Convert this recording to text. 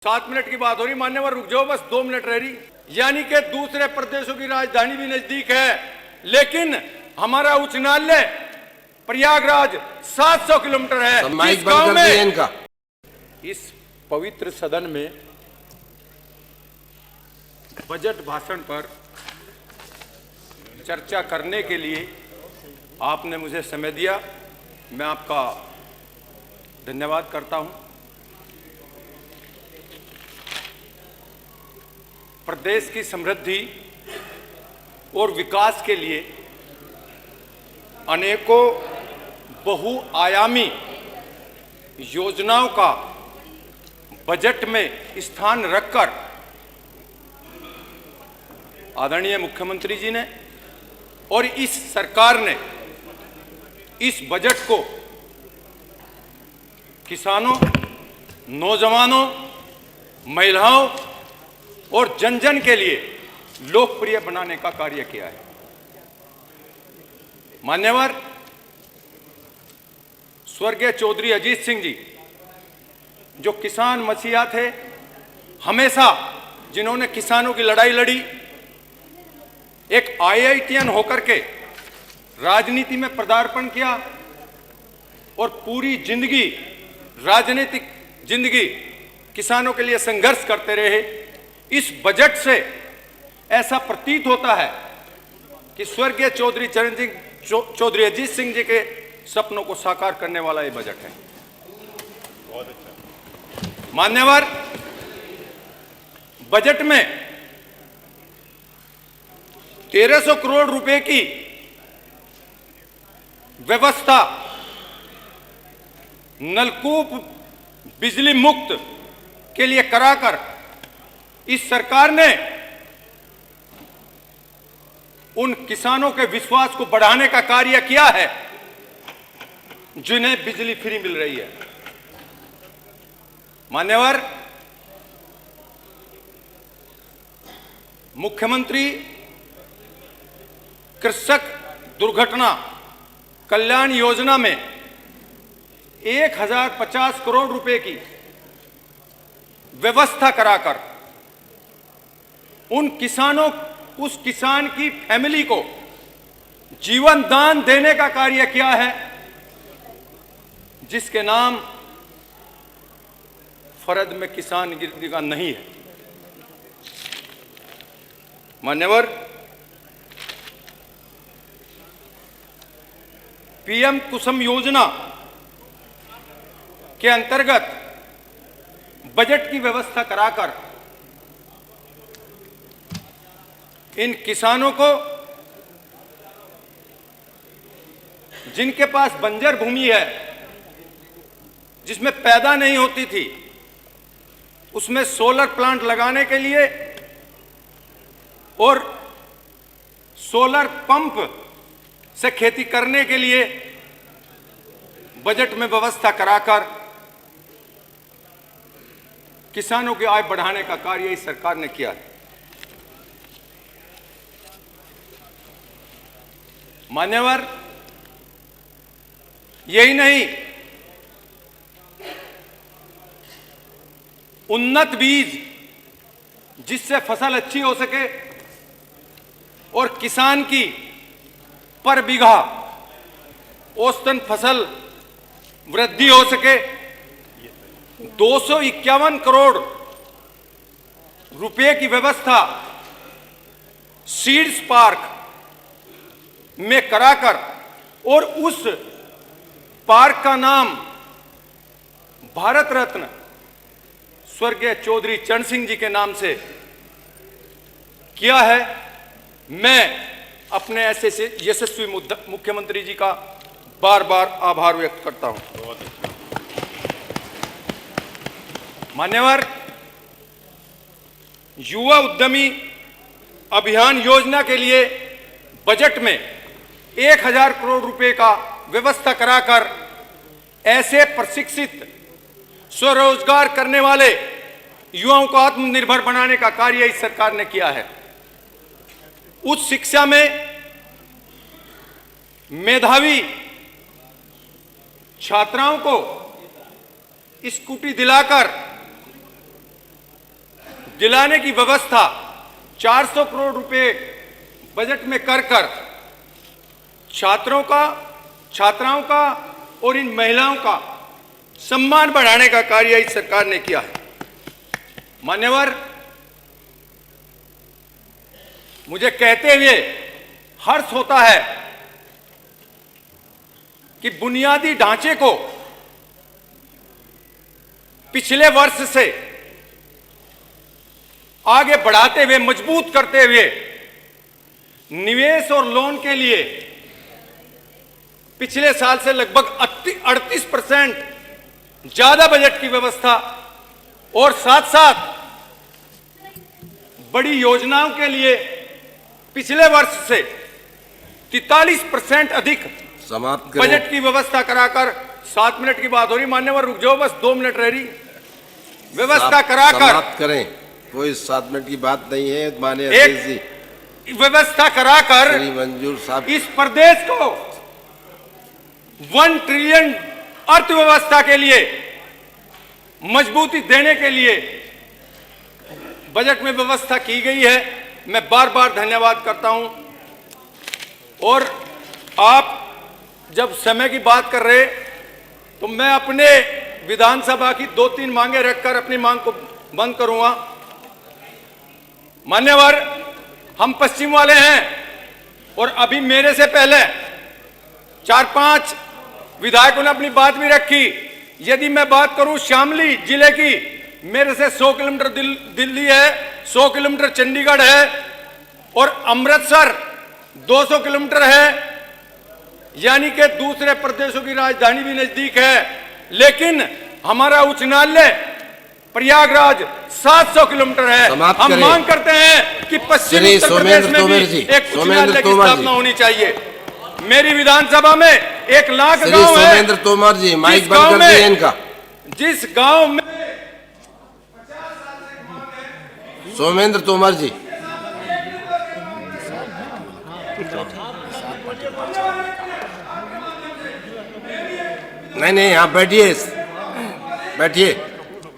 7 minute की बात हो रही, मान्यवर रुक जाओ, बस 2 मिनट रह रही। यानी कि दूसरे प्रदेशों की राजधानी भी नजदीक है, लेकिन हमारा उच्च न्यायालय प्रयागराज 700 किलोमीटर है। माइक बंद कर दिए इनका। इस पवित्र सदन में बजट भाषण पर चर्चा करने के लिए आपने मुझे समय दिया, मैं आपका धन्यवाद करता हूं। प्रदेश की समृद्धि और विकास के लिए अनेकों बहुआयामी योजनाओं का बजट में स्थान रखकर आदरणीय मुख्यमंत्री जी ने और इस सरकार ने इस बजट को किसानों, नौजवानों, महिलाओं और जन जन के लिए लोकप्रिय बनाने का कार्य किया है। मान्यवर स्वर्गीय चौधरी अजीत सिंह जी, जो किसान मसीहा थे, हमेशा जिन्होंने किसानों की लड़ाई लड़ी, एक IITian होकर के राजनीति में पदार्पण किया और पूरी जिंदगी, राजनीतिक जिंदगी किसानों के लिए संघर्ष करते रहे। इस बजट से ऐसा प्रतीत होता है कि स्वर्गीय चौधरी अजीत सिंह जी के सपनों को साकार करने वाला ये बजट है। बहुत अच्छा। मान्यवर बजट में 1300 करोड़ रुपए की व्यवस्था नलकूप बिजली मुक्त के लिए कराकर इस सरकार ने उन किसानों के विश्वास को बढ़ाने का कार्य किया है जिन्हें बिजली फ्री मिल रही है। मान्यवर मुख्यमंत्री कृषक दुर्घटना कल्याण योजना में 1050 करोड़ रुपए की व्यवस्था कराकर उस किसान की फैमिली को जीवन दान देने का कार्य किया है, जिसके नाम फरद में किसान गिरने का नहीं है। मान्यवर PM कुसुम योजना के अंतर्गत बजट की व्यवस्था कराकर इन किसानों को, जिनके पास बंजर भूमि है, जिसमें पैदा नहीं होती थी, उसमें सोलर प्लांट लगाने के लिए और सोलर पंप से खेती करने के लिए बजट में व्यवस्था कराकर किसानों की आय बढ़ाने का कार्य इस सरकार ने किया है। मान्यवर यही नहीं, उन्नत बीज जिससे फसल अच्छी हो सके और किसान की पर बीघा औसतन फसल वृद्धि हो सके, 251 करोड़ रुपए की व्यवस्था सीड्स पार्क में कराकर और उस पार्क का नाम भारत रत्न स्वर्गीय चौधरी चरण सिंह जी के नाम से किया है। मैं अपने ऐसे यशस्वी मुख्यमंत्री जी का बार बार आभार व्यक्त करता हूं। मान्यवर युवा उद्यमी अभियान योजना के लिए बजट में 1000 करोड़ रुपए का व्यवस्था कराकर ऐसे प्रशिक्षित स्वरोजगार करने वाले युवाओं को आत्मनिर्भर बनाने का कार्य इस सरकार ने किया है। उच्च शिक्षा में मेधावी छात्राओं को स्कूटी दिलाकर दिलाने की व्यवस्था 400 करोड़ रुपए बजट में कर छात्रों का, छात्राओं का और इन महिलाओं का सम्मान बढ़ाने का कार्य इस सरकार ने किया है। मान्यवर, मुझे कहते हुए हर्ष होता है कि बुनियादी ढांचे को पिछले वर्ष से आगे बढ़ाते हुए, मजबूत करते हुए निवेश और लोन के लिए पिछले साल से लगभग 38% ज्यादा बजट की व्यवस्था और साथ साथ बड़ी योजनाओं के लिए पिछले वर्ष से 43% अधिक समाप्त करें। बजट की व्यवस्था कराकर 7 मिनट की बात हो रही, मान्यवर रुक जाओ, बस 2 मिनट रह रही। व्यवस्था कराकर समाप्त करें, कोई 7 मिनट की बात नहीं है। माननीय अध्यक्ष जी, व्यवस्था कराकर श्री मंजूर साहब, इस प्रदेश को 1 ट्रिलियन अर्थव्यवस्था के लिए मजबूती देने के लिए बजट में व्यवस्था की गई है। मैं बार बार धन्यवाद करता हूं। और आप जब समय की बात कर रहे तो मैं अपने विधानसभा की 2-3 मांगे रखकर अपनी मांग को बंद करूंगा। मान्यवर, हम पश्चिम वाले हैं और अभी मेरे से पहले 4-5 विधायकों ने अपनी बात भी रखी। यदि मैं बात करूं शामली जिले की, मेरे से 100 किलोमीटर दिल्ली है, 100 किलोमीटर चंडीगढ़ है और अमृतसर 200 किलोमीटर है, यानी कि दूसरे प्रदेशों की राजधानी भी नजदीक है। लेकिन हमारा उच्च न्यायालय प्रयागराज 700 किलोमीटर है। हम मांग करते हैं कि पश्चिम उत्तर प्रदेश में भी एक उच्च न्यायालय की स्थापना होनी चाहिए। मेरी विधानसभा में 1 लाख गांव है। सोमेंद्र तोमर जी, माइक बंद कर दीजिए इनका। जिस गांव में सोमेंद्र तोमर जी, नहीं, आप बैठिए, बैठिए।